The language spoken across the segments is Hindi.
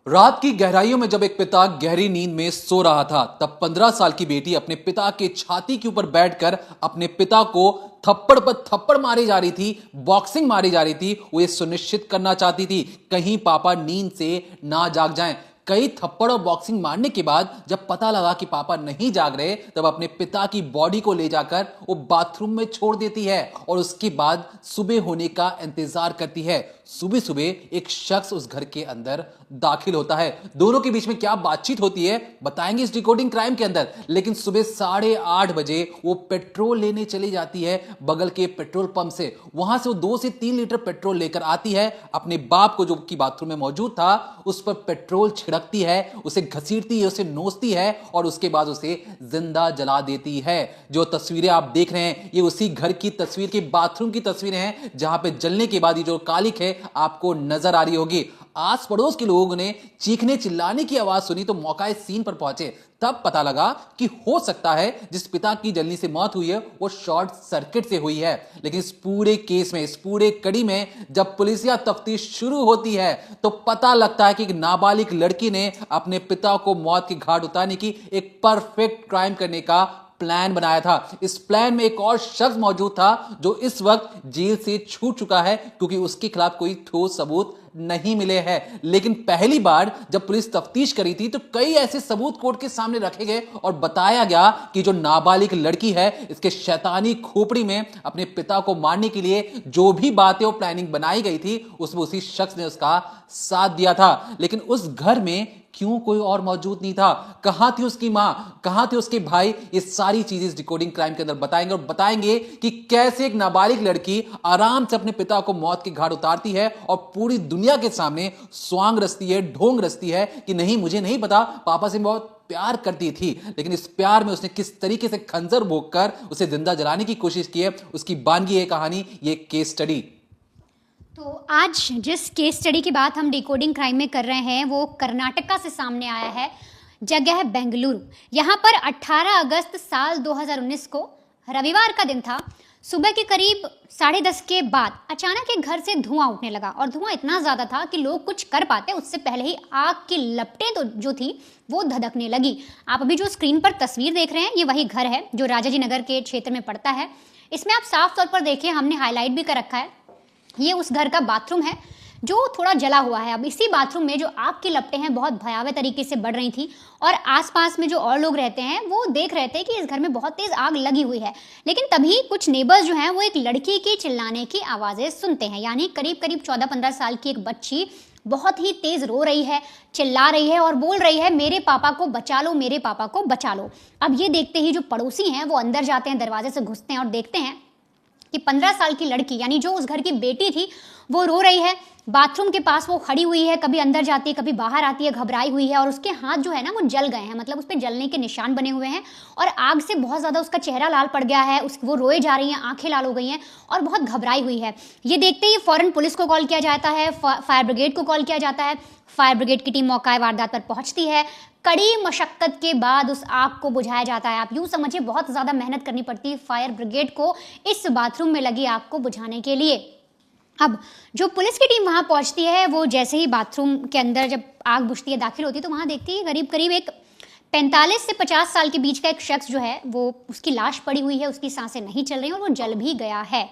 रात की गहराइयों में जब एक पिता गहरी नींद में सो रहा था, तब 15 साल की बेटी अपने पिता के छाती के ऊपर बैठकर अपने पिता को थप्पड़ पर थप्पड़ मारी जा रही थी, बॉक्सिंग मारी जा रही थी। वो ये सुनिश्चित करना चाहती थी कहीं पापा नींद से ना जाग जाएं। कई थप्पड़ और बॉक्सिंग मारने के बाद जब पता लगा कि पापा नहीं जाग रहे, तब अपने पिता की बॉडी को ले जाकर वो बाथरूम में छोड़ देती है और उसके बाद सुबह होने का इंतजार करती है। सुबह सुबह एक शख्स उस घर के अंदर दाखिल होता है। दोनों के बीच में क्या बातचीत होती है बताएंगे इस डिकोडिंग क्राइम के अंदर। लेकिन सुबह 8:30 बजे वो पेट्रोल लेने चली जाती है बगल के पेट्रोल पंप से। वहां से वो 2 से 3 लीटर पेट्रोल लेकर आती है। अपने बाप को, जो कि बाथरूम में मौजूद था, उस पर पेट्रोल छिड़कती है, उसे घसीटती है, उसे नोचती है और उसके बाद उसे जिंदा जला देती है। जो तस्वीरें आप देख रहे हैं ये उसी घर की तस्वीर की बाथरूम की तस्वीरें हैं, जहां पे जलने के बाद ये जो कालिक है आपको नजर आ रही होगी। आस पड़ोस के लोगों ने चीखने चिल्लाने की आवाज सुनी तो मौका सीन पर पहुंचे। तब पता लगा कि हो सकता है जिस पिता की जलने से मौत हुई है वो शॉर्ट सर्किट से हुई है। लेकिन इस पूरे केस में, इस पूरे कड़ी में जब पुलिसिया तफ्तीश शुरू होती है तो पता लगता है कि एक नाबालिग लड़की ने अपने पिता को मौत के घाट उतारने की एक परफेक्ट क्राइम करने का प्लान बनाया था। इस प्लान में एक और शख्स मौजूद था जो इस वक्त जेल से छूट चुका है, क्योंकि उसके खिलाफ कोई ठोस सबूत नहीं मिले हैं। लेकिन पहली बार जब पुलिस तफ्तीश करी थी तो कई ऐसे सबूत कोर्ट के सामने रखे गए और बताया गया कि जो नाबालिग लड़की है, इसके शैतानी खोपड़ी में अपने पिता को मारने के लिए जो भी बातें और प्लानिंग बनाई गई थी उसमें उसी शख्स ने उसका साथ दिया था। लेकिन उस घर में क्यों कोई और मौजूद नहीं था? कहां थी उसकी मां, कहां थे उसके भाई? ये सारी चीजें इस डिकोडिंग क्राइम के अंदर बताएंगे और बताएंगे कि कैसे एक नाबालिग लड़की आराम से अपने पिता को मौत के घाट उतारती है और पूरी दुनिया के सामने स्वांग रचती है, ढोंग रचती है कि नहीं, मुझे नहीं पता, पापा से बहुत प्यार करती थी। लेकिन इस प्यार में उसने किस तरीके से खंजर भोंककर उसे जिंदा जलाने की कोशिश की है, उसकी बानगी है कहानी, ये केस स्टडी। तो आज जिस केस स्टडी की बात हम डिकोडिंग क्राइम में कर रहे हैं वो कर्नाटका से सामने आया है। जगह है बेंगलुरु। यहाँ पर 18 अगस्त साल 2019 को रविवार का दिन था। सुबह के करीब 10:30 के बाद अचानक एक घर से धुआं उठने लगा और धुआं इतना ज़्यादा था कि लोग कुछ कर पाते उससे पहले ही आग की लपटें तो जो थी वो धधकने लगी। आप अभी जो स्क्रीन पर तस्वीर देख रहे हैं ये वही घर है जो राजाजी नगर के क्षेत्र में पड़ता है। इसमें आप साफ तौर पर देखिए, हमने हाईलाइट भी कर रखा है, ये उस घर का बाथरूम है जो थोड़ा जला हुआ है। अब इसी बाथरूम में जो आग की लपटें हैं बहुत भयावह तरीके से बढ़ रही थी और आसपास में जो और लोग रहते हैं वो देख रहे थे कि इस घर में बहुत तेज आग लगी हुई है। लेकिन तभी कुछ नेबर्स जो हैं वो एक लड़की की चिल्लाने की आवाज़ें सुनते हैं। यानी करीब करीब 14-15 साल की एक बच्ची बहुत ही तेज रो रही है, चिल्ला रही है और बोल रही है, मेरे पापा को बचा लो, मेरे पापा को बचा लो। अब ये देखते ही जो पड़ोसी हैं वो अंदर जाते हैं, दरवाजे से घुसते हैं और देखते हैं कि 15 साल की लड़की यानी जो उस घर की बेटी थी वो रो रही है। बाथरूम के पास वो खड़ी हुई है, कभी अंदर जाती है कभी बाहर आती है, घबराई हुई है और उसके हाथ जो है ना वो जल गए हैं, मतलब उस पर जलने के निशान बने हुए हैं और आग से बहुत ज़्यादा उसका चेहरा लाल पड़ गया है। वो रोए जा रही हैं, आंखें लाल हो गई हैं और बहुत घबराई हुई है। ये देखते ही फौरन पुलिस को कॉल किया जाता है, फायर ब्रिगेड को कॉल किया जाता है। फायर ब्रिगेड की टीम मौका वारदात पर पहुंचती है। कड़ी मशक्कत के बाद उस आग को बुझाया जाता है। आप यूँ समझिए बहुत ज़्यादा मेहनत करनी पड़ती है फायर ब्रिगेड को इस बाथरूम में लगी आग को बुझाने के लिए। अब जो पुलिस की टीम वहाँ पहुँचती है वो जैसे ही बाथरूम के अंदर जब आग बुझती है, दाखिल होती है, तो वहाँ देखती है करीब करीब एक 45 से 50 साल के बीच का एक शख्स जो है वो, उसकी लाश पड़ी हुई है, उसकी सांसें नहीं चल रही और वो जल भी गया है।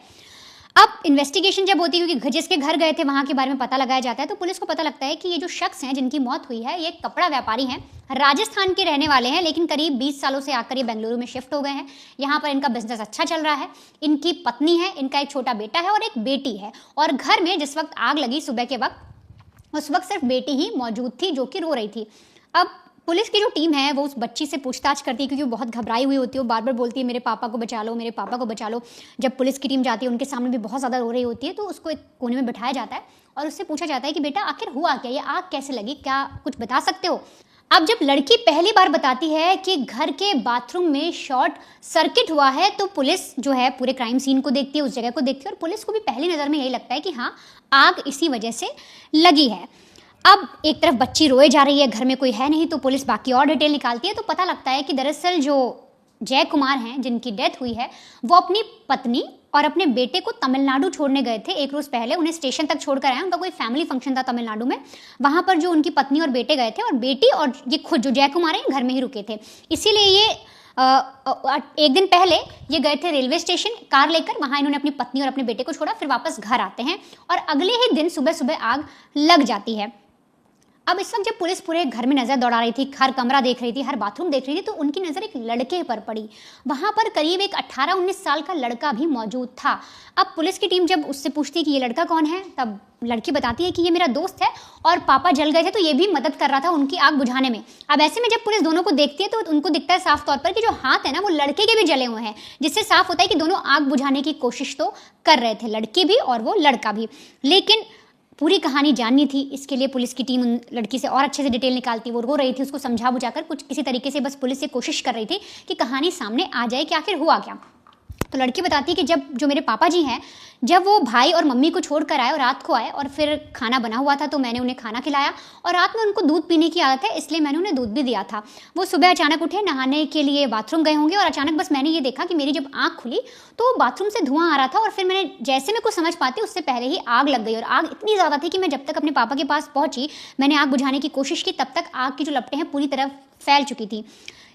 अब इन्वेस्टिगेशन जब होती है, क्योंकि जिसके घर गए थे वहाँ के बारे में पता लगाया जाता है, तो पुलिस को पता लगता है कि ये जो शख्स हैं जिनकी मौत हुई है ये कपड़ा व्यापारी हैं, राजस्थान के रहने वाले हैं, लेकिन करीब 20 सालों से आकर ये बेंगलुरु में शिफ्ट हो गए हैं। यहाँ पर इनका बिजनेस अच्छा चल रहा है। इनकी पत्नी है, इनका एक छोटा बेटा है और एक बेटी है। और घर में जिस वक्त आग लगी सुबह के वक्त, उस वक्त सिर्फ बेटी ही मौजूद थी जो कि रो रही थी। अब पुलिस की जो टीम है वो उस बच्ची से पूछताछ करती है, क्योंकि वो बहुत घबराई हुई होती है, वो बार बार बोलती है मेरे पापा को बचा लो, मेरे पापा को बचा लो। जब पुलिस की टीम जाती है उनके सामने भी बहुत ज़्यादा रो रही होती है, तो उसको एक कोने में बिठाया जाता है और उससे पूछा जाता है कि बेटा आखिर हुआ क्या, ये आग कैसे लगी, क्या कुछ बता सकते हो? अब जब लड़की पहली बार बताती है कि घर के बाथरूम में शॉर्ट सर्किट हुआ है, तो पुलिस जो है पूरे क्राइम सीन को देखती है, उस जगह को देखती है और पुलिस को भी पहली नज़र में यही लगता है कि हाँ, आग इसी वजह से लगी है। अब एक तरफ बच्ची रोए जा रही है, घर में कोई है नहीं, तो पुलिस बाकी और डिटेल निकालती है, तो पता लगता है कि दरअसल जो जय कुमार हैं जिनकी डेथ हुई है वो अपनी पत्नी और अपने बेटे को तमिलनाडु छोड़ने गए थे एक रोज पहले, उन्हें स्टेशन तक छोड़कर आए। उनका कोई फैमिली फंक्शन था तमिलनाडु में, वहां पर जो उनकी पत्नी और बेटे गए थे, और बेटी और ये खुद जो जय कुमार है घर में ही रुके थे। इसीलिए ये एक दिन पहले ये गए थे रेलवे स्टेशन कार लेकर, वहां इन्होंने अपनी पत्नी और अपने बेटे को छोड़ा, फिर वापस घर आते हैं और अगले ही दिन सुबह सुबह आग लग जाती है। अब इस वक्त जब पुलिस पूरे घर में नजर दौड़ा रही थी, हर कमरा देख रही थी, हर बाथरूम देख रही थी, तो उनकी नजर एक लड़के पर पड़ी। वहां पर करीब एक 18-19 साल का लड़का भी मौजूद था। अब पुलिस की टीम जब उससे पूछती है कि ये लड़का कौन है, तब लड़की बताती है कि ये मेरा दोस्त है और पापा जल गए थे तो ये भी मदद कर रहा था उनकी आग बुझाने में। अब ऐसे में जब पुलिस दोनों को देखती है तो उनको दिखता है साफ तौर पर कि जो हाथ है ना वो लड़के के भी जले हुए हैं, जिससे साफ होता है कि दोनों आग बुझाने की कोशिश तो कर रहे थे, लड़के भी और वो लड़का भी। लेकिन पूरी कहानी जाननी थी, इसके लिए पुलिस की टीम उन लड़की से और अच्छे से डिटेल निकालती। वो रो रही थी, उसको समझा बुझाकर कुछ किसी तरीके से बस पुलिस से कोशिश कर रही थी कि कहानी सामने आ जाए कि आखिर हुआ क्या। तो लड़की बताती है कि जब जो मेरे पापा जी हैं, जब वो भाई और मम्मी को छोड़ कर आए और रात को आए और फिर खाना बना हुआ था तो मैंने उन्हें खाना खिलाया, और रात में उनको दूध पीने की आदत है इसलिए मैंने उन्हें दूध भी दिया था। वो सुबह अचानक उठे, नहाने के लिए बाथरूम गए होंगे और अचानक बस मैंने ये देखा कि मेरी जब आँख खुली तो बाथरूम से धुआं आ रहा था, और फिर मैंने जैसे मैं कुछ समझ पाती उससे पहले ही आग लग गई। और आग इतनी ज़्यादा थी कि मैं जब तक अपने पापा के पास पहुंची, मैंने आग बुझाने की कोशिश की, तब तक आग की जो लपटें हैं पूरी तरह फैल चुकी थी।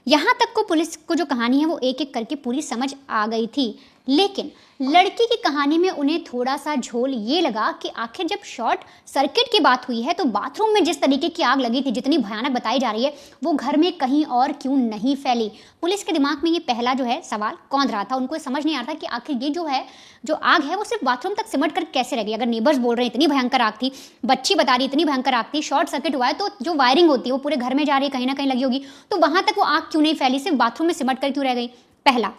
यहाँ तक को पुलिस को जो कहानी है वो एक एक करके पूरी समझ आ गई थी। लेकिन लड़की की कहानी में उन्हें थोड़ा सा झोल ये लगा कि आखिर जब शॉर्ट सर्किट की बात हुई है तो बाथरूम में जिस तरीके की आग लगी थी, जितनी भयानक बताई जा रही है, वो घर में कहीं और क्यों नहीं फैली। पुलिस के दिमाग में ये पहला जो है सवाल कौंध रहा था। उनको समझ नहीं आ रहा था कि आखिर ये जो आग है वो सिर्फ बाथरूम तक सिमट कर कैसे रह गई। अगर नेबर्स बोल रहे हैं इतनी भयंकर आग थी, बच्ची बता रही इतनी भयंकर आग थी, शॉर्ट सर्किट हुआ है तो जो वायरिंग होती है वो पूरे घर में जा रही है, कहीं ना कहीं लगी होगी, तो वहां तक वो आग क्यों नहीं फैली, सिर्फ बाथरूम में सिमट कर क्यों रह गई, पहला।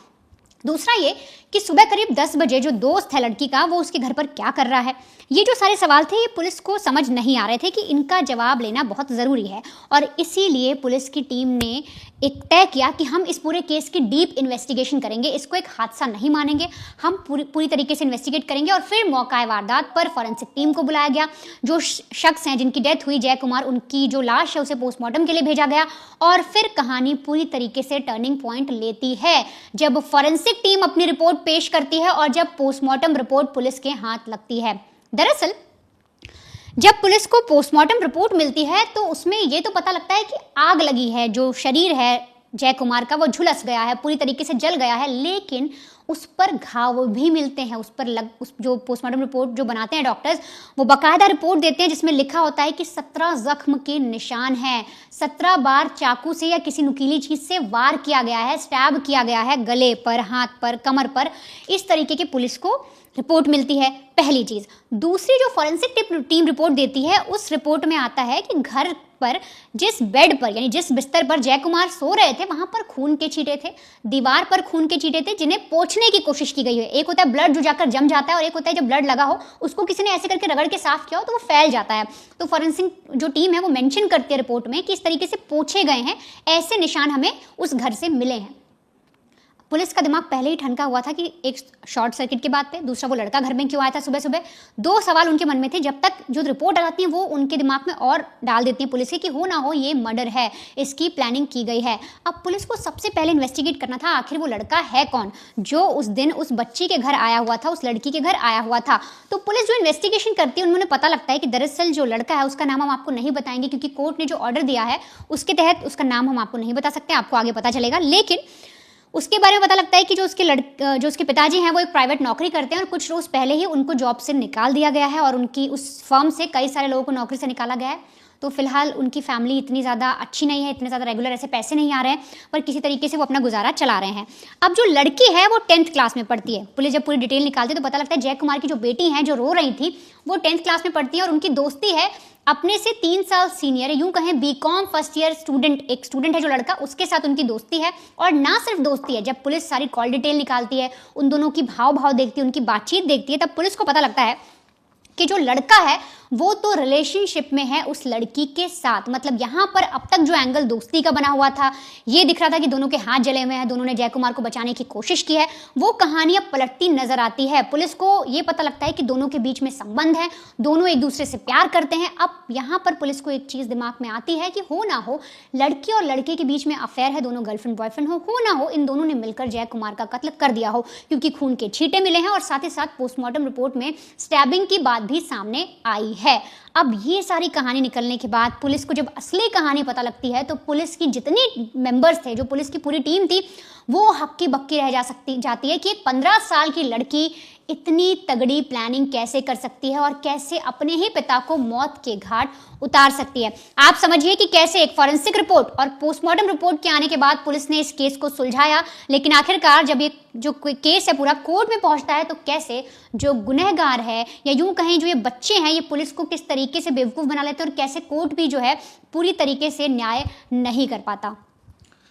दूसरा ये कि सुबह करीब 10 बजे जो दोस्त है लड़की का वो उसके घर पर क्या कर रहा है। ये जो सारे सवाल थे ये पुलिस को समझ नहीं आ रहे थे कि इनका जवाब लेना बहुत ज़रूरी है, और इसीलिए पुलिस की टीम ने एक तय किया कि हम इस पूरे केस की डीप इन्वेस्टिगेशन करेंगे, इसको एक हादसा नहीं मानेंगे, हम पूरी तरीके से इन्वेस्टिगेट करेंगे। और फिर मौका वारदात पर फॉरेंसिक टीम को बुलाया गया। जो शख्स हैं जिनकी डेथ हुई, जय कुमार, उनकी जो लाश है उसे पोस्टमार्टम के लिए भेजा गया। और फिर कहानी पूरी तरीके से टर्निंग पॉइंट लेती है जब फॉरेंसिक टीम अपनी रिपोर्ट पेश करती है और जब पोस्टमार्टम रिपोर्ट पुलिस के हाथ लगती है। दरअसल जब पुलिस को पोस्टमार्टम रिपोर्ट मिलती है तो उसमें ये तो पता लगता है कि आग लगी है, जो शरीर है जय कुमार का वो झुलस गया है, पूरी तरीके से जल गया है, लेकिन उस पर घाव भी मिलते हैं। उस जो पोस्टमार्टम रिपोर्ट जो बनाते हैं डॉक्टर्स, वो बाकायदा रिपोर्ट देते हैं जिसमें लिखा होता है कि 17 जख्म के निशान हैं, 17 बार चाकू से या किसी नुकीली चीज से वार किया गया है, स्टैब किया गया है गले पर, हाथ पर, कमर पर। इस तरीके की पुलिस को रिपोर्ट मिलती है, पहली चीज। दूसरी जो फॉरेंसिक टीम रिपोर्ट देती है उस रिपोर्ट में आता है कि घर पर जिस बेड पर यानी जिस बिस्तर पर जय कुमार सो रहे थे वहां पर खून के छींटे थे, दीवार पर खून के छींटे थे जिन्हें पोंछने की कोशिश की गई है। एक होता है ब्लड जो जाकर जम जाता है और एक होता है जब ब्लड लगा हो उसको किसी ने ऐसे करके रगड़ के साफ किया हो तो वो फैल जाता है। तो फॉरेंसिक जो टीम है वो मेंशन करती है रिपोर्ट में कि इस तरीके से पोंछे गए हैं, ऐसे निशान हमें उस घर से मिले हैं। पुलिस का दिमाग पहले ही ठनका हुआ था कि एक शॉर्ट सर्किट की बात पे, दूसरा वो लड़का घर में क्यों आया था सुबह सुबह। दो सवाल उनके मन में थे, जब तक जो रिपोर्ट आ जाती है वो उनके दिमाग में और डाल देती है पुलिस के कि हो ना हो ये मर्डर है, इसकी प्लानिंग की गई है। अब पुलिस को सबसे पहले इन्वेस्टिगेट करना था आखिर वो लड़का है कौन जो उस दिन उस बच्ची के घर आया हुआ था, उस लड़की के घर आया हुआ था। तो पुलिस जो इन्वेस्टिगेशन करती है उन्होंने पता लगता है कि दरअसल जो लड़का है उसका नाम हम आपको नहीं बताएंगे क्योंकि कोर्ट ने जो ऑर्डर दिया है उसके तहत उसका नाम हम आपको नहीं बता सकते, आपको आगे पता चलेगा। लेकिन उसके बारे में पता लगता है कि जो उसके पिताजी हैं वो एक प्राइवेट नौकरी करते हैं और कुछ रोज पहले ही उनको जॉब से निकाल दिया गया है और उनकी उस फर्म से कई सारे लोगों को नौकरी से निकाला गया है। तो फिलहाल उनकी फैमिली इतनी ज़्यादा अच्छी नहीं है, इतने ज़्यादा रेगुलर ऐसे पैसे नहीं आ रहे हैं, पर किसी तरीके से वो अपना गुजारा चला रहे हैं। अब जो लड़की है वो 10th क्लास में पढ़ती है। पुलिस जब पूरी डिटेल निकालती है तो पता लगता है जय कुमार की जो बेटी हैं जो रो रही थी वो 10th क्लास में पढ़ती है और उनकी दोस्ती है अपने से 3 साल सीनियर, यूं कहें बीकॉम फर्स्ट ईयर स्टूडेंट, एक स्टूडेंट है जो लड़का, उसके साथ उनकी दोस्ती है। और ना सिर्फ दोस्ती है, जब पुलिस सारी कॉल डिटेल निकालती है, उन दोनों की भाव देखती है, उनकी बातचीत देखती है, तब पुलिस को पता लगता है कि जो लड़का है वो तो रिलेशनशिप में है उस लड़की के साथ। मतलब यहाँ पर अब तक जो एंगल दोस्ती का बना हुआ था, ये दिख रहा था कि दोनों के हाथ जले हुए हैं, दोनों ने जय कुमार को बचाने की कोशिश की है, वो कहानी अब पलटती नजर आती है। पुलिस को ये पता लगता है कि दोनों के बीच में संबंध है, दोनों एक दूसरे से प्यार करते हैं। अब यहाँ पर पुलिस को एक चीज दिमाग में आती है कि हो ना हो लड़की और लड़के के बीच में अफेयर है, दोनों गर्लफ्रेंड बॉयफ्रेंड हो ना हो इन दोनों ने मिलकर जय कुमार का कत्ल कर दिया हो, क्योंकि खून के छींटे मिले हैं और साथ ही साथ पोस्टमार्टम रिपोर्ट में स्टैबिंग की बात भी सामने आई है। अब ये सारी कहानी निकलने के बाद पुलिस को जब असली कहानी पता लगती है तो पुलिस की जितनी मेंबर्स थे, जो पुलिस की पूरी टीम थी, वो हक्की बक्की रह जाती है कि एक 15 साल की लड़की इतनी तगड़ी प्लानिंग कैसे कर सकती है और कैसे अपने ही पिता को मौत के घाट उतार सकती है। आप समझिए कि कैसे एक फॉरेंसिक रिपोर्ट और पोस्टमार्टम रिपोर्ट के आने के बाद पुलिस ने इस केस को सुलझाया, लेकिन आखिरकार जब ये जो केस है पूरा कोर्ट में पहुंचता है तो कैसे जो गुनहगार है या यूं कहें जो ये बच्चे हैं ये पुलिस को किस तरीके से बेवकूफ़ बना लेते हैं और कैसे कोर्ट भी जो है पूरी तरीके से न्याय नहीं कर पाता।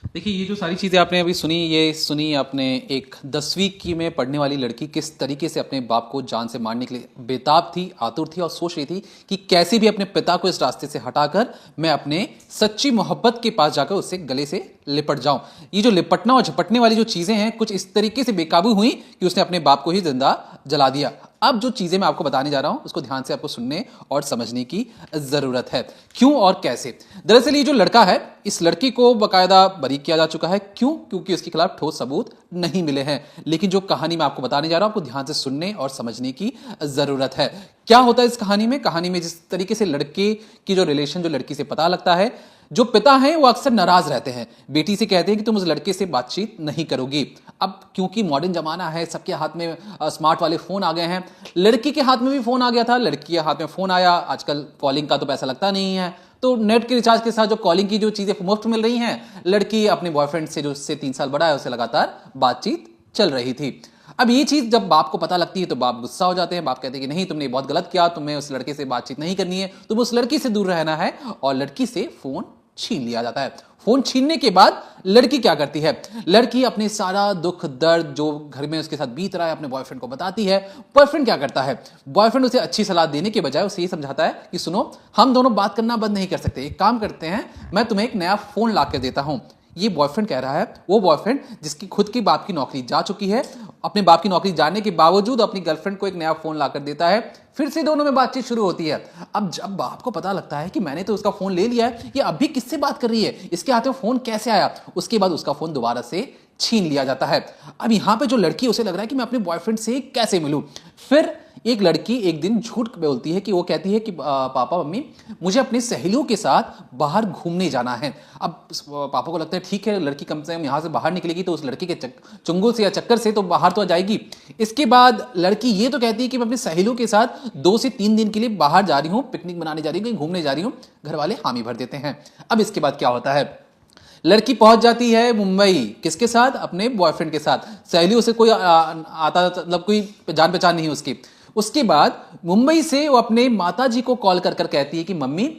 देखिए, ये जो सारी चीज़ें आपने अभी सुनी, ये सुनी आपने एक 10वीं की में पढ़ने वाली लड़की किस तरीके से अपने बाप को जान से मारने के लिए बेताब थी, आतुर थी और सोच रही थी कि कैसे भी अपने पिता को इस रास्ते से हटाकर मैं अपने सच्ची मोहब्बत के पास जाकर उससे गले से लिपट जाऊं। ये जो लिपटना और झपटने वाली जो चीज़ें हैं कुछ इस तरीके से बेकाबू हुई कि उसने अपने बाप को ही जिंदा जला दिया। अब जो चीज़ें मैं आपको बताने जा रहा हूं उसको ध्यान से आपको सुनने और समझने की ज़रूरत है। क्यों और कैसे? दरअसल ये जो लड़का है, इस लड़की को बाकायदा बरी किया जा चुका है। क्यों? क्योंकि उसके खिलाफ ठोस सबूत नहीं मिले हैं। लेकिन जो कहानी मैं आपको बताने जा रहा हूं आपको ध्यान से सुनने और समझने की ज़रूरत है। क्या होता है इस कहानी में? कहानी में जिस तरीके से लड़के की जो रिलेशन जो लड़की से पता लगता है, जो पिता हैं वो अक्सर नाराज रहते हैं, बेटी से कहते हैं कि तुम उस लड़के से बातचीत नहीं करोगी। अब क्योंकि मॉडर्न जमाना है, सबके हाथ में स्मार्ट वाले फोन आ गए हैं, लड़की के हाथ में भी फोन आ गया था, लड़की के हाथ में फोन आया। आजकल कॉलिंग का तो पैसा लगता नहीं है, तो नेट के रिचार्ज के साथ जो कॉलिंग की जो चीजें मुफ्त मिल रही हैं, लड़की अपने बॉयफ्रेंड से जो उससे 3 साल बड़ा है उससे लगातार बातचीत चल रही थी। अब ये चीज जब बाप को पता लगती है तो बाप गुस्सा हो जाते हैं। बाप कहते हैं कि नहीं, तुमने बहुत गलत किया, तुम्हें उस लड़के से बातचीत नहीं करनी है, तुम्हें उस लड़की से दूर रहना है, और लड़की से फोन छीन लिया जाता है। फोन छीनने के बाद लड़की क्या करती है? लड़की अपने सारा दुख दर्द जो घर में उसके साथ बीत रहा है अपने बॉयफ्रेंड को बताती है। बॉयफ्रेंड क्या करता है? बॉयफ्रेंड उसे अच्छी सलाह देने के बजाय उसे ये समझाता है कि सुनो, हम दोनों बात करना बंद नहीं कर सकते, एक काम करते हैं, मैं तुम्हें एक नया फोन ला कर देता हूं। ये बॉयफ्रेंड कह रहा है, वो बॉयफ्रेंड जिसकी खुद की बाप की नौकरी जा चुकी है, अपने बाप की नौकरी जाने के बावजूद अपनी गर्लफ्रेंड को एक नया फोन लाकर देता है। फिर से दोनों में बातचीत शुरू होती है। अब जब बाप को पता लगता है कि मैंने तो उसका फोन ले लिया है, ये अभी किससे बात कर रही है, इसके हाथ में फोन कैसे आया, उसके बाद उसका फोन दोबारा से छीन लिया जाता है। अब यहां पे जो लड़की, उसे लग रहा है कि मैं अपने बॉयफ्रेंड से कैसे मिलूं। फिर एक लड़की एक दिन झूठ बोलती है कि वो कहती है कि पापा मम्मी, मुझे अपनी सहेलियों के साथ बाहर घूमने जाना है। अब पापा को लगता है ठीक है, लड़की कम से कम यहां से बाहर निकलेगी तो उस लड़के के चुंगल से या चक्कर से तो बाहर तो आ जाएगी। इसके बाद लड़की ये तो कहती है कि मैं अपनी सहेलियों के साथ 2 से 3 दिन के लिए बाहर जा रही हूं, पिकनिक मनाने जा रही हूं, कहीं घूमने जा रही हूं। घर वाले हामी भर देते हैं। अब इसके बाद क्या होता है? लड़की पहुंच जाती है मुंबई, किसके साथ? अपने बॉयफ्रेंड के साथ। सहेलियों से कोई आता, मतलब कोई जान पहचान नहीं उसकी। उसके बाद मुंबई से वो अपने माताजी को कॉल कर कहती है कि मम्मी,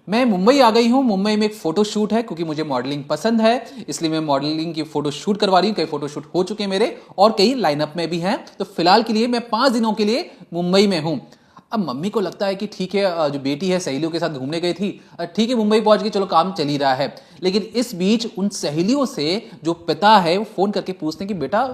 मैं मुंबई आ गई हूं, मुंबई में एक फोटो शूट है, क्योंकि मुझे मॉडलिंग पसंद है, इसलिए मैं मॉडलिंग की फोटो शूट करवा रही हूं। कई फोटो शूट हो चुके हैं मेरे और कई लाइनअप में भी हैं, तो फिलहाल के लिए मैं 5 दिनों के लिए मुंबई में हूं। अब मम्मी को लगता है कि ठीक है, जो बेटी है सहेलियों के साथ घूमने गई थी, ठीक है मुंबई पहुंच गई, चलो काम चल ही रहा है। लेकिन इस बीच उन सहेलियों से जो पिता है वो फोन करके पूछते हैं कि बेटा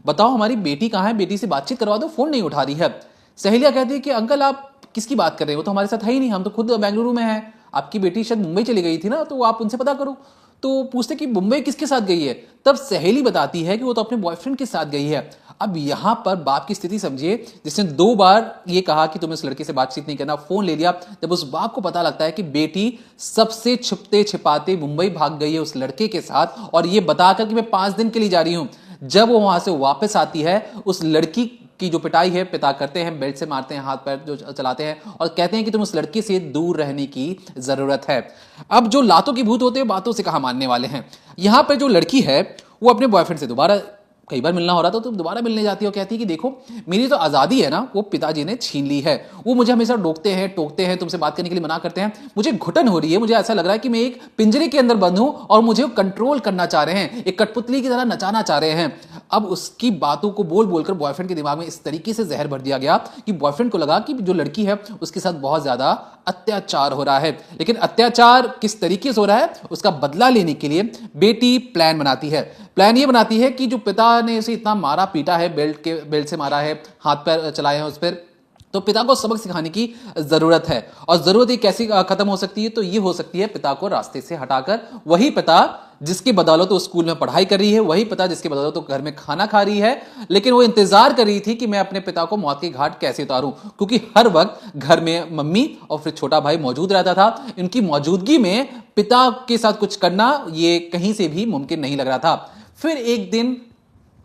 बताओ हमारी बेटी कहाँ है, बेटी से बातचीत करवा दो, फोन नहीं उठा रही है। सहेलियां कहती है कि अंकल आप किसकी बात कर रहे हो, वो तो हमारे साथ है ही नहीं, हम तो खुद बेंगलुरु में हैं, आपकी बेटी शायद मुंबई चली गई थी ना, तो आप उनसे पता करो। तो पूछते कि मुंबई किसके साथ गई है? तब सहेली बताती है कि वो तो अपने बॉयफ्रेंड के साथ गई है। अब यहां पर बाप की स्थिति समझिए, जिसने 2 बार ये कहा कि तुम्हें उस लड़के से बातचीत नहीं करना, फोन ले लिया। जब उस बाप को पता लगता है कि बेटी सबसे छुपते छिपाते मुंबई भाग गई है उस लड़के के साथ, और ये बताकर कि मैं 5 दिन के लिए जा रही हूं, जब वो वहां से वापस आती है, उस लड़की की जो पिटाई है पिता करते हैं, बेल्ट से मारते हैं, हाथ पैर जो चलाते हैं, और कहते हैं कि तुम उस लड़की से दूर रहने की जरूरत है। अब जो लातों की भूत होते हैं बातों से कहां मानने वाले हैं। यहां पर जो लड़की है वो अपने बॉयफ्रेंड से दोबारा कई बार मिलना हो रहा था तो दोबारा मिलने जाती है और कहती है कि देखो मेरी जो आज़ादी है ना वो पिताजी ने छीन ली है। वो मुझे हमेशा टोकते हैं, तुमसे बात करने के लिए मना करते हैं, मुझे घुटन हो रही है, मुझे ऐसा लग रहा है कि मैं एक पिंजरे के अंदर बंद हूं और मुझे कंट्रोल करना चाह रहे हैं, एक कठपुतली की तरह नचाना चाह रहे हैं। अब उसकी बातों को बोल बोलकर बॉयफ्रेंड के दिमाग में इस तरीके से जहर भर दिया गया कि बॉयफ्रेंड को लगा कि जो लड़की है उसके साथ बहुत ज्यादा अत्याचार हो रहा है। लेकिन अत्याचार किस तरीके से हो रहा है उसका बदला लेने के लिए बेटी प्लान बनाती है। प्लान ये बनाती है कि जो पिता ने उसे इतना मारा पीटा है, बेल्ट से मारा है, हाथ पैर चलाए हैं उस पर, तो पिता को सबक सिखाने की जरूरत है। और जरूरत ये कैसे खत्म हो सकती है? तो ये हो सकती है पिता को रास्ते से हटाकर। वही पिता जिसकी बदौलत तो स्कूल में पढ़ाई कर रही है, वही पिता जिसकी बदौलत तो घर में खाना खा रही है, लेकिन वो इंतजार कर रही थी कि मैं अपने पिता को मौत के घाट कैसे उतारूं, क्योंकि हर वक्त घर में मम्मी और फिर छोटा भाई मौजूद रहता था। इनकी मौजूदगी में पिता के साथ कुछ करना ये कहीं से भी मुमकिन नहीं लग रहा था। फिर एक दिन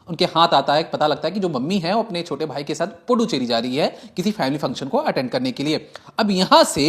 उनके हाथ आता है, पता लगता है कि जो मम्मी है वो अपने छोटे भाई के साथ पुडुचेरी जा रही है किसी फैमिली फंक्शन को अटेंड करने के लिए। अब यहां से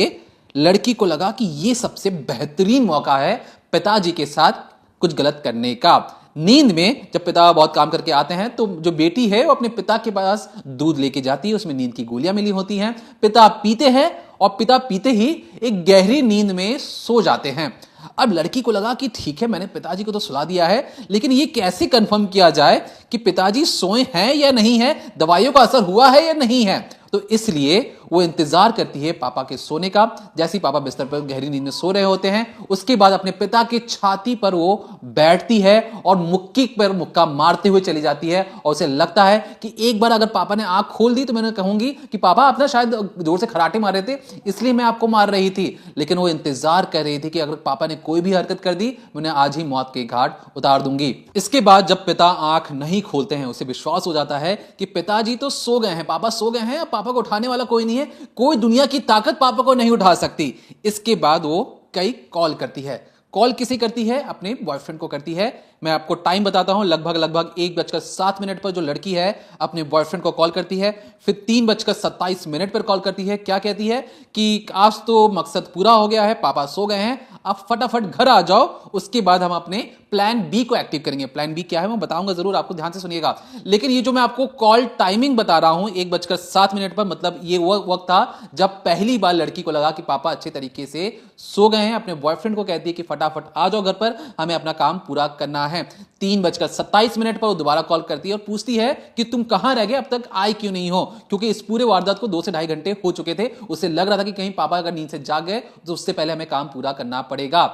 लड़की को लगा कि ये सबसे बेहतरीन मौका है पिताजी के साथ कुछ गलत करने का। नींद में जब पिता बहुत काम करके आते हैं तो जो बेटी है वो अपने पिता के पास दूध लेके जाती है, उसमें नींद की गोलियां मिली होती हैं। पिता पीते हैं और पिता पीते ही एक गहरी नींद में सो जाते हैं। अब लड़की को लगा कि ठीक है मैंने पिताजी को तो सुला दिया है, लेकिन ये कैसे कंफर्म किया जाए कि पिताजी सोए हैं या नहीं है, दवाइयों का असर हुआ है या नहीं है। तो इसलिए वो इंतजार करती है पापा के सोने का। जैसे ही पापा बिस्तर पर गहरी नींद में सो रहे होते हैं उसके बाद अपने पिता की छाती पर वो बैठती है और मुक्की पर मुक्का मारते हुए चली जाती है। और उसे लगता है कि एक बार अगर पापा ने आंख खोल दी तो मैंने कहूंगी कि पापा आप ना शायद जोर से खराटे मार रहे थे इसलिए मैं आपको मार रही थी। लेकिन वो इंतजार कर रही थी कि अगर पापा ने कोई भी हरकत कर दी मैं उन्हें आज ही मौत के घाट उतार दूंगी। इसके बाद जब पिता आंख नहीं खोलते हैं उसे विश्वास हो जाता है कि पिताजी तो सो गए हैं, पापा सो गए हैं, पापा को उठाने वाला कोई नहीं है, कोई दुनिया की ताकत पापा को नहीं उठा सकती। इसके बाद वो कई कॉल करती है। कॉल किसे करती है? अपने बॉयफ्रेंड को करती है। मैं आपको टाइम बताता हूं, लगभग 1:07 पर जो लड़की है अपने बॉयफ्रेंड को कॉल करती है। फिर 3:27 पर कॉल करती है। क्या कहती है कि आज तो मकसद पूरा हो गया है, पापा सो गए हैं, आप फटाफट घर आ जाओ, उसके बाद हम अपने प्लान बी को एक्टिव करेंगे। प्लान बी क्या है मैं बताऊंगा जरूर, आपको ध्यान से सुनिएगा। लेकिन ये जो मैं आपको कॉल टाइमिंग बता रहा हूं 1:07 पर, मतलब ये वो वक्त था जब पहली बार लड़की को लगा कि पापा अच्छे तरीके से सो गए हैं। अपने बॉयफ्रेंड को कहती है कि फटाफट आ जाओ घर पर, हमें अपना काम पूरा करना है। 3:27 पर वो दोबारा कॉल करती है और पूछती है कि तुम कहां रह गए, अब तक आए क्यों नहीं हो? क्योंकि इस पूरे वारदात को 2 से ढाई घंटे हो चुके थे। उसे लग रहा था कि कहीं पापा अगर नींद से जाग गए तो उससे पहले हमें काम पूरा करना पड़ेगा।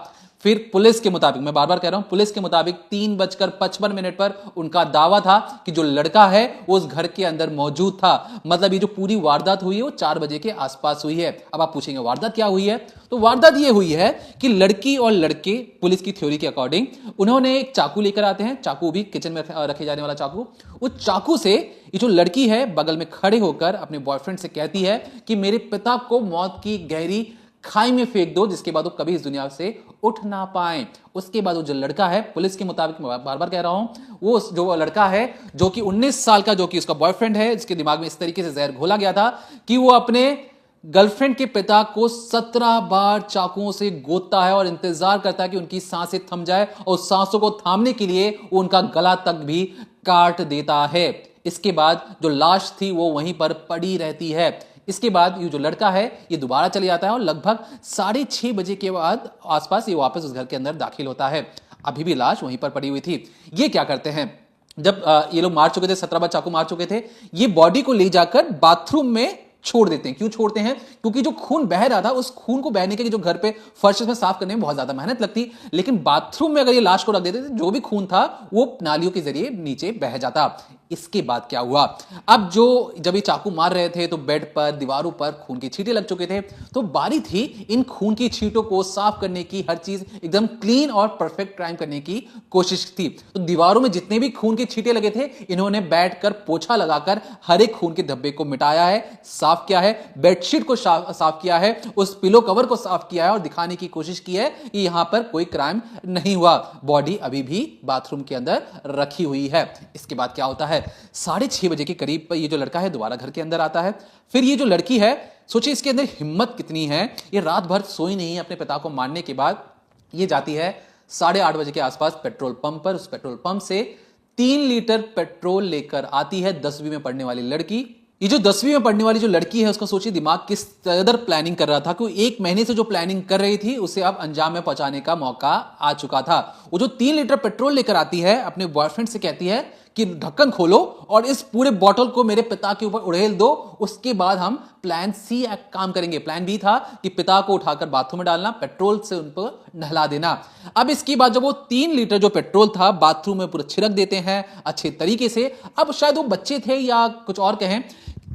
फिर पुलिस के मुताबिक, मैं बार बार कह रहा हूं, पुलिस के मुताबिक 3:55 पर उनका दावा था कि जो लड़का है वो उस घर के अंदर मौजूद था। मतलब ये जो पूरी वारदात हुई है वो 4 बजे के आसपास हुई है। अब आप पूछेंगे वारदात क्या हुई है? तो वारदात ये हुई है कि लड़की और लड़के, पुलिस की थ्योरी के अकॉर्डिंग, उन्होंने एक चाकू लेकर आते हैं, चाकू भी किचन में रखे जाने वाला चाकू। उस चाकू से ये जो लड़की है बगल में खड़े होकर अपने बॉयफ्रेंड से कहती है कि मेरे पिता को मौत की गहरी खाई में फेंक दो जिसके बाद वो कभी इस दुनिया से उठ ना पाए। उसके बाद वो जो लड़का है, पुलिस के मुताबिक, मैं बार बार कह रहा हूं, वो जो लड़का है जो कि 19 साल का, जो कि उसका बॉयफ्रेंड है, जिसके दिमाग में इस तरीके से जहर घोला गया था कि वो अपने गर्लफ्रेंड के पिता को 17 बार चाकुओं से गोदता है और इंतजार करता है कि उनकी सांसें थम जाए, और सांसों को थामने के लिए वो उनका गला तक भी काट देता है। इसके बाद जो लाश थी वो वहीं पर पड़ी रहती है। इसके बाद ये जो लड़का है ये दोबारा चले जाता है और लगभग 6:30 बजे के बाद आसपास ये वापस उस घर के अंदर दाखिल होता है। अभी भी लाश वहीं पर पड़ी हुई थी। ये क्या करते हैं, जब ये लोग मार चुके थे, 17 बार चाकू मार चुके थे, ये बॉडी को ले जाकर बाथरूम में छोड़ देते हैं। क्यों छोड़ते हैं? क्योंकि जो खून बह रहा था उस खून को बहने के लिए जो घर पे फर्श में साफ करने में बहुत ज्यादा मेहनत लगती, लेकिन बाथरूम में अगर ये लाश को रख देते थे जो भी खून था वो नालियों के जरिए नीचे बह जाता। इसके बाद क्या हुआ, अब जब ये चाकू मार रहे थे तो बेड पर, दीवारों पर खून की छींटे लग चुके थे, तो बारी थी इन खून की छींटों को साफ करने की, हर चीज एकदम क्लीन और परफेक्ट क्राइम करने की कोशिश थी। तो दीवारों में जितने भी खून के छींटे लगे थे इन्होंने बैठकर पोछा लगाकर हर एक खून के धब्बे को मिटाया है, साफ किया है, बेडशीट को साफ किया है, उस पिलो कवर को साफ किया है और दिखाने की कोशिश की है कि यहां पर कोई क्राइम नहीं हुआ। बॉडी अभी भी बाथरूम के अंदर रखी हुई है। इसके बाद क्या होता है, 6:30 बजे के करीब ये जो लड़का है दोबारा घर के अंदर आता है। फिर ये जो लड़की है, सोचिए इसके अंदर हिम्मत कितनी है, ये रात भर सोई नहीं है। अपने पिता को मारने के बाद ये जाती है 8:30 बजे के आसपास पेट्रोल पंप पर। उस पेट्रोल पंप से 3 लीटर पेट्रोल लेकर आती है 10वीं में पढ़ने वाली लड़की। ये जो 10वीं में पढ़ने वाली जो लड़की है, उसका सोचिए दिमाग किस कदर प्लानिंग कर रहा था कि 1 महीने से जो प्लानिंग कर रही थी उसे अब अंजाम में पहुंचाने का मौका आ चुका था। वो जो 3 लीटर पेट्रोल लेकर आती है, अपने बॉयफ्रेंड से कहती है कि ढक्कन खोलो और इस पूरे बॉटल को मेरे पिता के ऊपर उड़ेल दो, उसके बाद हम प्लान सी काम करेंगे। प्लान बी था कि पिता को उठाकर बाथरूम में डालना, पेट्रोल से उन पर नहला देना। अब इसके बाद जब वो 3 लीटर जो पेट्रोल था बाथरूम में पूरा छिड़क देते हैं अच्छे तरीके से। अब शायद वो बच्चे थे या कुछ और कहें,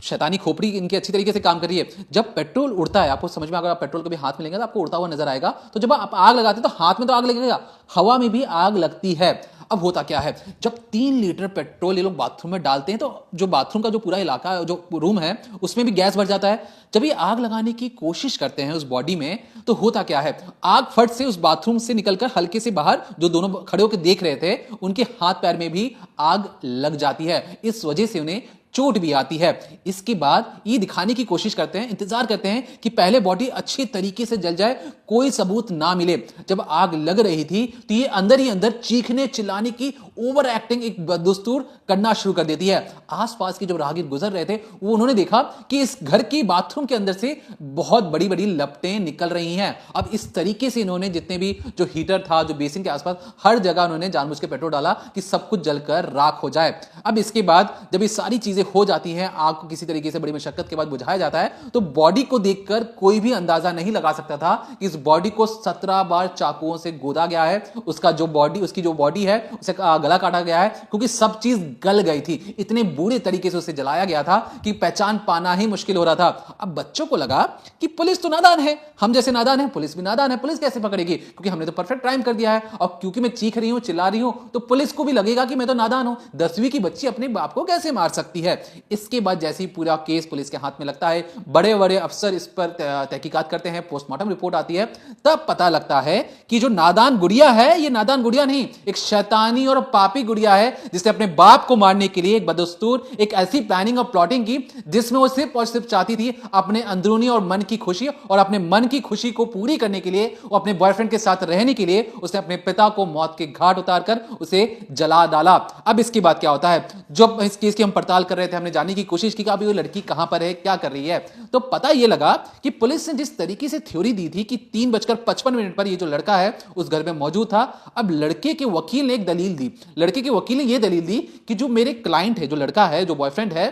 शैतानी खोपड़ी इनकी अच्छी तरीके से काम कर रही है। जब पेट्रोल उड़ता है, आपको समझ में, अगर आप पेट्रोल कभी हाथ में लेंगे तो आपको उड़ता हुआ नजर आएगा। तो जब आप आग लगाते हैं तो हाथ में तो आग लगेगा, हवा में भी आग लगती है। अब होता क्या है, जब 3 लीटर पेट्रोल ये लोग बाथरूम में डालते हैं तो जो बाथरूम का जो पूरा इलाका, जो रूम है, उसमें भी गैस भर जाता है। जब ये आग लगाने की कोशिश करते हैं उस बॉडी में, तो होता क्या है, आग फट से उस बाथरूम से निकलकर हल्के से बाहर, जो दोनों खड़े होकर देख रहे थे, उनके हाथ पैर में भी आग लग जाती है। इस वजह से उन्हें चोट भी आती है। इसके बाद ये दिखाने की कोशिश करते हैं, इंतजार करते हैं कि पहले बॉडी अच्छी तरीके से जल जाए, कोई सबूत ना मिले। जब आग लग रही थी तो ये अंदर ही अंदर चीखने चिल्लाने की ओवर एक्टिंग एक बदस्तूर करना शुरू कर देती है। आसपास के जो राहगीर गुजर रहे थे वो उन्होंने देखा कि इस घर की बाथरूम के अंदर से बहुत बड़ी बड़ी लपटें निकल रही हैं। अब इस तरीके से इन्होंने जितने भी जो हीटर था, जो बेसिन के आसपास, हर जगह उन्होंने जानबूझ के पेट्रोल डाला कि सब कुछ जलकर राख हो जाए। अब इसके बाद जब ये सारी चीजें हो जाती हैं, आग को किसी तरीके से बड़ी मशक्कत के बाद बुझाया जाता है, तो बॉडी को देखकर कोई भी अंदाजा नहीं लगा सकता था कि इस बॉडी को 17 बार चाकुओं से गोदा गया है। उसकी जो बॉडी है उसे गला काटा गया है, क्योंकि सब चीज गल गई थी। इतने बुरे तरीके से उसे जलाया गया था कि पहचान पाना ही मुश्किल हो रहा था। अब बच्चों को लगा कि पुलिस तो नादान है, हम जैसे नादान है, पुलिस भी नादान है, पुलिस कैसे पकड़ेगी, क्योंकि हमने तो परफेक्ट क्राइम कर दिया है। और क्योंकि मैं चीख रही हूं, चिल्ला रही हूं, तो पुलिस को भी लगेगा कि मैं तो नादान हूं। 10वीं की बच्ची अपने बाप को कैसे मार सकती है। इसके बाद जैसे ही पूरा केस पुलिस के हाथ में लगता है, बड़े बड़े अफसर इस पर तहकीकात करते हैं, पोस्टमार्टम रिपोर्ट आती है, तब पता लगता है कि जो नादान गुड़िया है, ये नादान गुड़िया नहीं, एक शैतानी और पापी गुड़िया है, जिसने अपने बाप को मारने के लिए एक बदस्तूर, एक ऐसी प्लानिंग और प्लॉटिंग की जिसमें वो सिर्फ और सिर्फ चाहती थी अपने अंदरूनी और मन की खुशी, और अपने मन की खुशी को पूरी करने के लिए, वो अपने बॉयफ्रेंड के साथ रहने के लिए, उसने अपने पिता को मौत के घाट उतारकर उसे जला डाला। अब इसके बाद क्या होता है, जब इस केस की हम पड़ताल कर रहे थे, हमने जानने की कोशिश की कि अभी वो लड़की कहां पर है, क्या कर रही है, तो पता यह लगा कि पुलिस ने जिस तरीके से थ्योरी दी थी कि 3:55 पर ये जो लड़का है उस घर में मौजूद था। अब लड़के के वकील ने एक दलील दी, लड़के के वकील ने यह दलील दी कि जो मेरे क्लाइंट है, जो लड़का है, जो बॉयफ्रेंड है,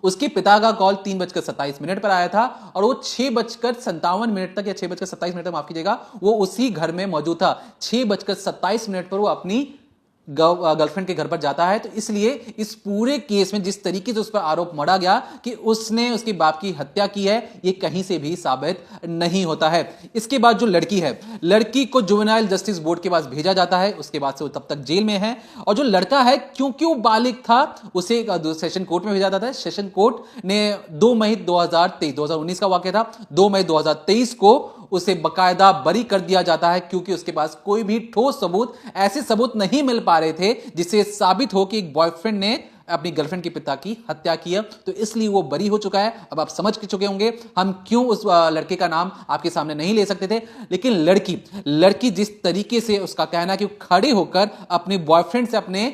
उसके पिता का कॉल 3:27 पर आया था और वो 6:57 तक या 6:27 तक, माफ कीजिएगा, वो उसी घर में मौजूद था। 6:27 पर वो अपनी गर्लफ्रेंड के घर पर जाता है। तो इसलिए इस पूरे केस में जिस तरीके से उस पर आरोप मढ़ा गया कि उसने उसके बाप की हत्या की है, ये कहीं से भी साबित नहीं होता है। इसके बाद जो लड़की है, लड़की को जुवेनाइल जस्टिस बोर्ड के पास भेजा जाता है। उसके बाद से वो तब तक जेल में है। और जो लड़का है, क्योंकि वो बालिग था, उसे सेशन कोर्ट में भेजा जाता है। सेशन कोर्ट ने 2 मई 2019 का वाकया था, 2 मई 2023 को उसे बकायदा बरी कर दिया जाता है, क्योंकि उसके पास कोई भी ठोस सबूत, ऐसे सबूत नहीं मिल पा रहे थे जिससे साबित हो कि एक बॉयफ्रेंड ने अपनी गर्लफ्रेंड के पिता की हत्या की है। तो इसलिए वो बरी हो चुका है। अब आप समझ चुके होंगे हम क्यों उस लड़के का नाम आपके सामने नहीं ले सकते थे। लेकिन लड़की जिस तरीके से, उसका कहना कि खड़े होकर अपने बॉयफ्रेंड से अपने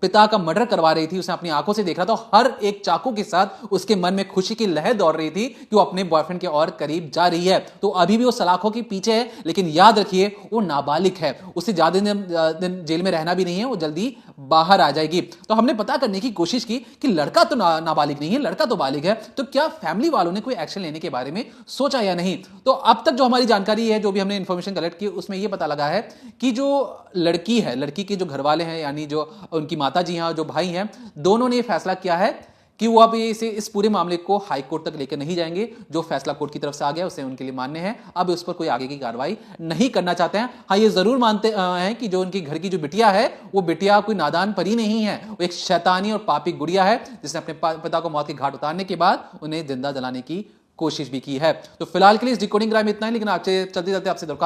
पिता का मर्डर करवा रही थी, उसने अपनी आंखों से देख रहा था, हर एक चाकू के साथ उसके मन में खुशी की लहर दौड़ रही थी कि वो अपने बॉयफ्रेंड के और करीब जा रही है। तो अभी भी वो सलाखों के पीछे है, लेकिन याद रखिए वो नाबालिग है, उसे ज्यादा दिन जेल में रहना भी नहीं है, वो जल्दी बाहर आ जाएगी। तो हमने पता करने की कोशिश की कि लड़का तो नाबालिग नहीं है, लड़का तो बालिग है, तो क्या फैमिली वालों ने कोई एक्शन लेने के बारे में सोचा या नहीं। तो अब तक जो हमारी जानकारी है, जो भी हमने इंफॉर्मेशन कलेक्ट की, उसमें यह पता लगा है कि जो लड़की है, लड़की के जो घर वाले हैं, यानी जो उनकी माता जी हैं, जो भाई हैं, दोनों ने फैसला किया है कि वो अब इस पूरे मामले को हाई कोर्ट तक लेकर नहीं जाएंगे। जो फैसला कोर्ट की तरफ से आ गया उसे उनके लिए मान्य है। अब उस पर कोई आगे की कार्रवाई नहीं करना चाहते हैं। हाँ, ये जरूर मानते हैं कि जो उनकी घर की जो बिटिया है, वो बिटिया कोई नादान परी नहीं है, वो एक शैतानी और पापी गुड़िया है, जिसने अपने पिता को मौत के घाट उतारने के बाद उन्हें जिंदा जलाने की कोशिश भी की है। तो फिलहाल के लिए इस डिकोडिंग क्राइम में इतना ही, लेकिन आपसे चलते चलते आपसे दरकार